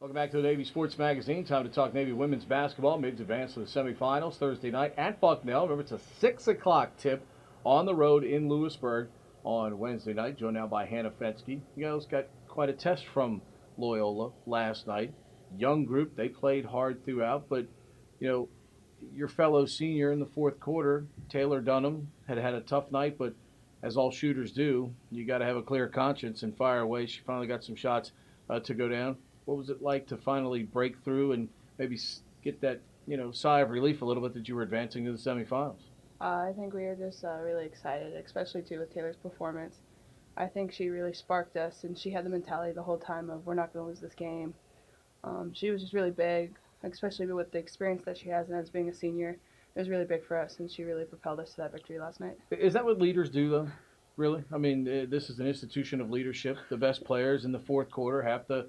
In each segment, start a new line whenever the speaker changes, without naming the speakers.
Welcome back to the Navy Sports Magazine. Time to talk Navy women's basketball. Mavs advance to the semifinals Thursday night at Bucknell. Remember, it's a 6 o'clock tip on the road in Lewisburg on Wednesday night. Joined now by Hannah Fenske. You guys got quite a test from Loyola last night. Young group. They played hard throughout, but, you know, your fellow senior in the fourth quarter, Taylor Dunham, had a tough night, but as all shooters do, you got to have a clear conscience and fire away. She finally got some shots to go down. What was it like to finally break through and maybe get that, sigh of relief a little bit that you were advancing to the semifinals?
I think we were just really excited, especially too with Taylor's performance. I think she really sparked us, and she had the mentality the whole time of we're not going to lose this game. She was just really big, especially with the experience that she has and as being a senior. It was really big for us, and she really propelled us to that victory last night.
Is that what leaders do, though? Really? I mean, this is an institution of leadership. The best players in the fourth quarter have to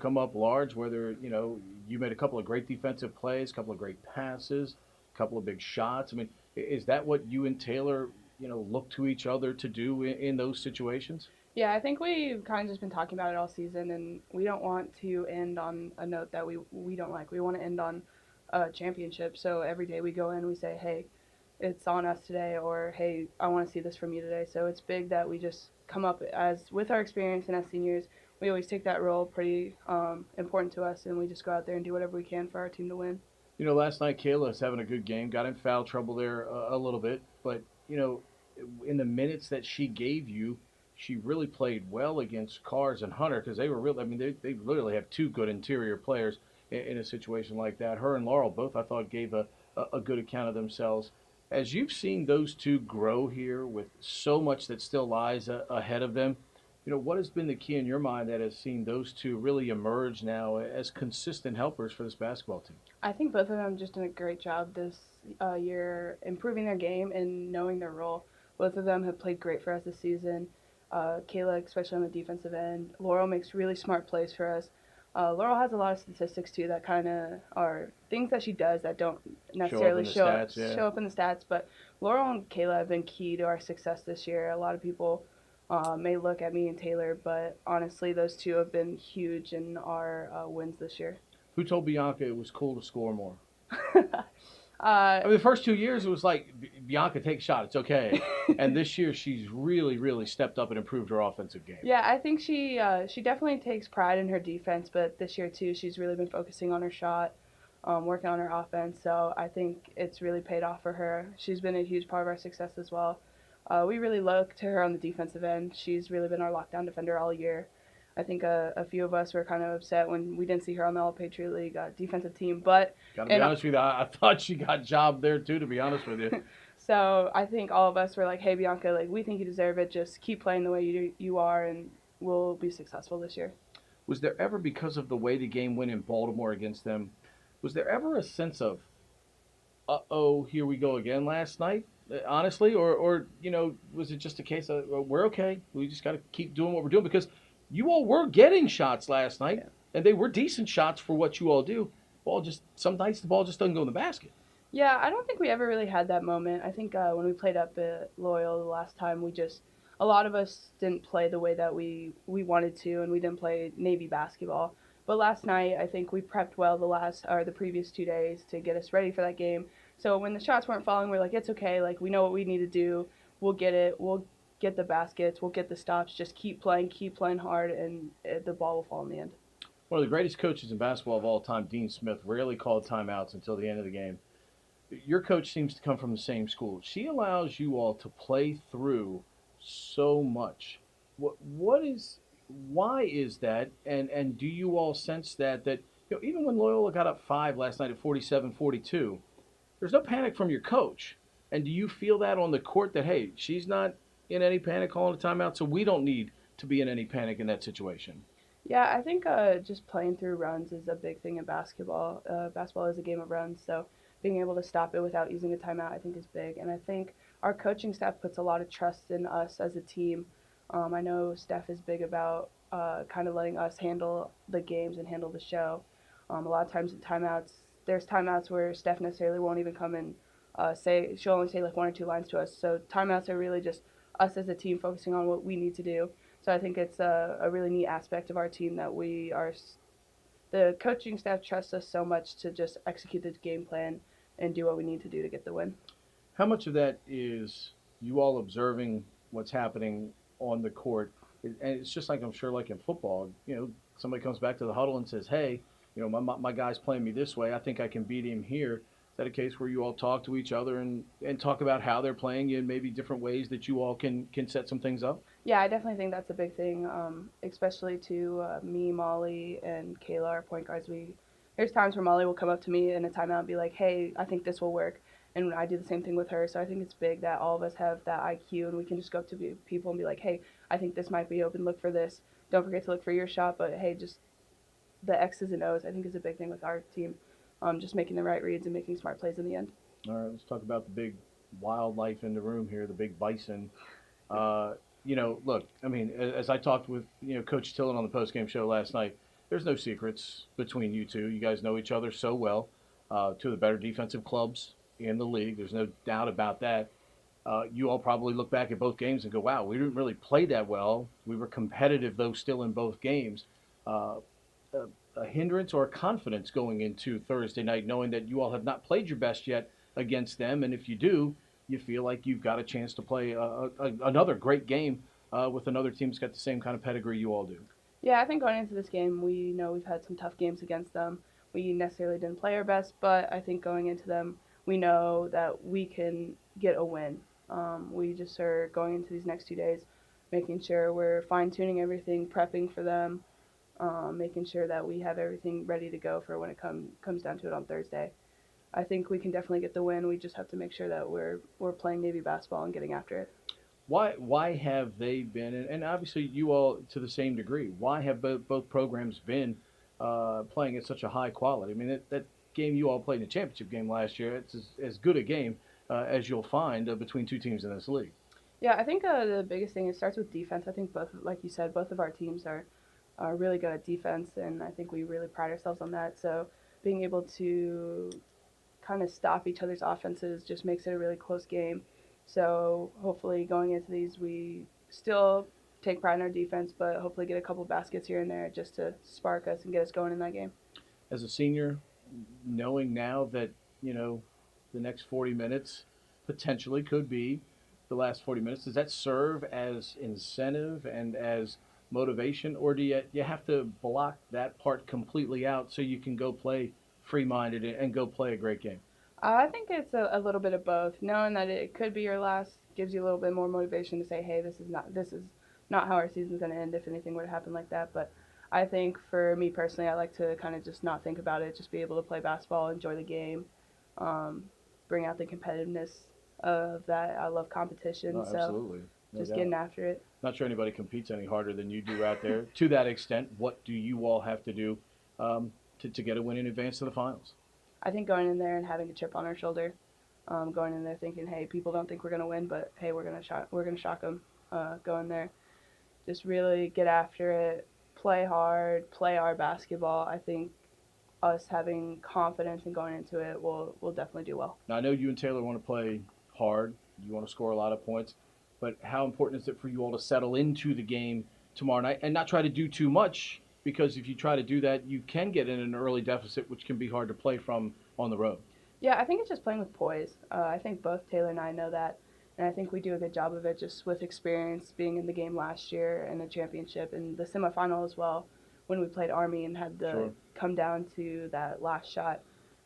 come up large, whether, you made a couple of great defensive plays, a couple of great passes, a couple of big shots. I mean, is that what you and Taylor, look to each other to do in those situations?
Yeah, I think we've kind of just been talking about it all season, and we don't want to end on a note that we don't like. We want to end on a championship. So every day we go in, we say, hey, it's on us today, or hey, I want to see this from you today. So it's big that we just come up as with our experience and as seniors, we always take that role pretty important to us, and we just go out there and do whatever we can for our team to win.
Last night Kayla's having a good game, got in foul trouble there a little bit, but in the minutes that she gave you, she really played well against Cars and Hunter because they were real. I mean, they literally have two good interior players in a situation like that. Her and Laurel both, I thought, gave a good account of themselves. As you've seen those two grow here with so much that still lies ahead of them, what has been the key in your mind that has seen those two really emerge now as consistent helpers for this basketball team?
I think both of them just did a great job this year improving their game and knowing their role. Both of them have played great for us this season. Kayla, especially on the defensive end. Laurel makes really smart plays for us. Laurel has a lot of statistics too that kind of are things that she does that don't necessarily show up in the stats. But Laurel and Kayla have been key to our success this year. A lot of people may look at me and Taylor, but honestly, those two have been huge in our wins this year.
Who told Bianca it was cool to score more?
I
mean, the first 2 years it was like Bianca, take a shot, it's okay. And this year she's really, really stepped up and improved her offensive game.
Yeah, I think she definitely takes pride in her defense, but this year too, she's really been focusing on her shot, working on her offense. So I think it's really paid off for her. She's been a huge part of our success as well. We really look to her on the defensive end. She's really been our lockdown defender all year. I think a few of us were kind of upset when we didn't see her on the All-Patriot League defensive team. But
gotta be honest with you, I thought she got jobbed there too, to be honest with you.
So I think all of us were like, hey, Bianca, like we think you deserve it. Just keep playing the way you are, and we'll be successful this year.
Was there ever, because of the way the game went in Baltimore against them, was there ever a sense of, uh-oh, here we go again last night? Honestly, or was it just a case of, well, we're okay, we just got to keep doing what we're doing? Because you all were getting shots last night, yeah, and they were decent shots for what you all do. Some nights the ball just doesn't go in the basket.
Yeah, I don't think we ever really had that moment. I think when we played up at Loyal the last time, a lot of us didn't play the way that we wanted to, and we didn't play Navy basketball. But last night, I think we prepped well the previous 2 days to get us ready for that game. So when the shots weren't falling, we're like, it's okay. Like, we know what we need to do. We'll get it. We'll get the baskets. We'll get the stops. Just keep playing hard, and the ball will fall in the end.
One of the greatest coaches in basketball of all time, Dean Smith, rarely called timeouts until the end of the game. Your coach seems to come from the same school. She allows you all to play through so much. Why is that? And do you all sense that even when Loyola got up 5 last night at 47-42, there's no panic from your coach? And do you feel that on the court that, hey, she's not in any panic calling a timeout, so we don't need to be in any panic in that situation?
Yeah, I think just playing through runs is a big thing in basketball. Basketball is a game of runs, so being able to stop it without using a timeout I think is big. And I think our coaching staff puts a lot of trust in us as a team. I know Steph is big about kind of letting us handle the games and handle the show. A lot of times in timeouts, there's timeouts where Steph necessarily won't even come and she'll only say like 1 or 2 lines to us. So timeouts are really just us as a team focusing on what we need to do. So I think it's a really neat aspect of our team that we are the coaching staff trusts us so much to just execute the game plan and do what we need to do to get the win.
How much of that is you all observing what's happening on the court? And it's just like I'm sure, like in football, somebody comes back to the huddle and says, "Hey, my guy's playing me this way. I think I can beat him here." Is that a case where you all talk to each other and talk about how they're playing you and maybe different ways that you all can set some things up?
Yeah, I definitely think that's a big thing, especially to me, Molly, and Kayla, our point guards. There's times where Molly will come up to me in a timeout and be like, "Hey, I think this will work," and I do the same thing with her. So I think it's big that all of us have that IQ and we can just go up to people and be like, "Hey, I think this might be open. Look for this. Don't forget to look for your shot." But hey, just the X's and O's I think is a big thing with our team. Just making the right reads and making smart plays in the end.
All right, let's talk about the big wildlife in the room here, the big Bison. Look, I mean, as I talked with Coach Tillon on the postgame show last night, there's no secrets between you two. You guys know each other so well. Two of the better defensive clubs in the league. There's no doubt about that. You all probably look back at both games and go, "Wow, we didn't really play that well. We were competitive, though, still in both games." Uh, a hindrance or a confidence going into Thursday night, knowing that you all have not played your best yet against them, and if you do, you feel like you've got a chance to play another great game with another team that's got the same kind of pedigree you all do.
Yeah, I think going into this game, we know we've had some tough games against them. We necessarily didn't play our best, but I think going into them, we know that we can get a win. We just are going into these next 2 days, making sure we're fine-tuning everything, prepping for them, making sure that we have everything ready to go for when it comes down to it on Thursday. I think we can definitely get the win. We just have to make sure that we're playing Navy basketball and getting after it.
Why have they been, and obviously you all to the same degree, why have both programs been playing at such a high quality? I mean, that game you all played in the championship game last year, it's as good a game as you'll find between two teams in this league.
Yeah, I think the biggest thing, it starts with defense. I think both, like you said, both of our teams are really good at defense, and I think we really pride ourselves on that. So being able to kind of stop each other's offenses just makes it a really close game. So hopefully going into these, we still take pride in our defense, but hopefully get a couple baskets here and there just to spark us and get us going in that game.
As a senior, knowing now that the next 40 minutes potentially could be the last 40 minutes, does that serve as incentive and as motivation, or do you have to block that part completely out so you can go play free-minded and go play a great game?
I think it's a little bit of both. Knowing that it could be your last gives you a little bit more motivation to say, hey, this is not how our season's going to end if anything were to happen like that. But I think for me personally, I like to kind of just not think about it, just be able to play basketball, enjoy the game, bring out the competitiveness of that. I love competition,
No,
so
absolutely. No
just
doubt.
getting after it.
Not sure anybody competes any harder than you do out there. To that extent, what do you all have to do to get a win in advance to the finals?
I think going in there and having a chip on our shoulder, going in there thinking, hey, people don't think we're going to win, but hey, we're gonna shock them. Go in there, just really get after it, play hard, play our basketball. I think us having confidence and going into it will definitely do well.
Now, I know you and Taylor want to play hard. You want to score a lot of points. But how important is it for you all to settle into the game tomorrow night and not try to do too much? Because if you try to do that, you can get in an early deficit, which can be hard to play from on the road.
Yeah, I think it's just playing with poise. I think both Taylor and I know that, and I think we do a good job of it just with experience being in the game last year and the championship and the semifinal as well when we played Army and had to
Sure.
come down to that last shot.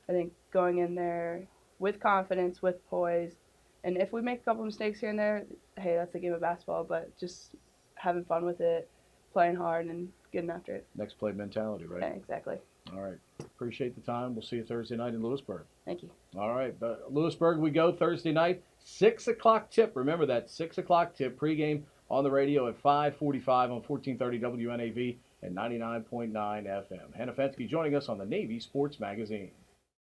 I think going in there with confidence, with poise, and if we make a couple mistakes here and there, hey, that's a game of basketball, but just having fun with it, playing hard, and getting after it.
Next play mentality, right?
Yeah, exactly.
All right. Appreciate the time. We'll see you Thursday night in Lewisburg.
Thank you.
All right. But Lewisburg we go Thursday night, 6 o'clock tip. Remember that, 6 o'clock tip pregame on the radio at 5:45 on 1430 WNAV and 99.9 FM. Hannah Fenske joining us on the Navy Sports Magazine.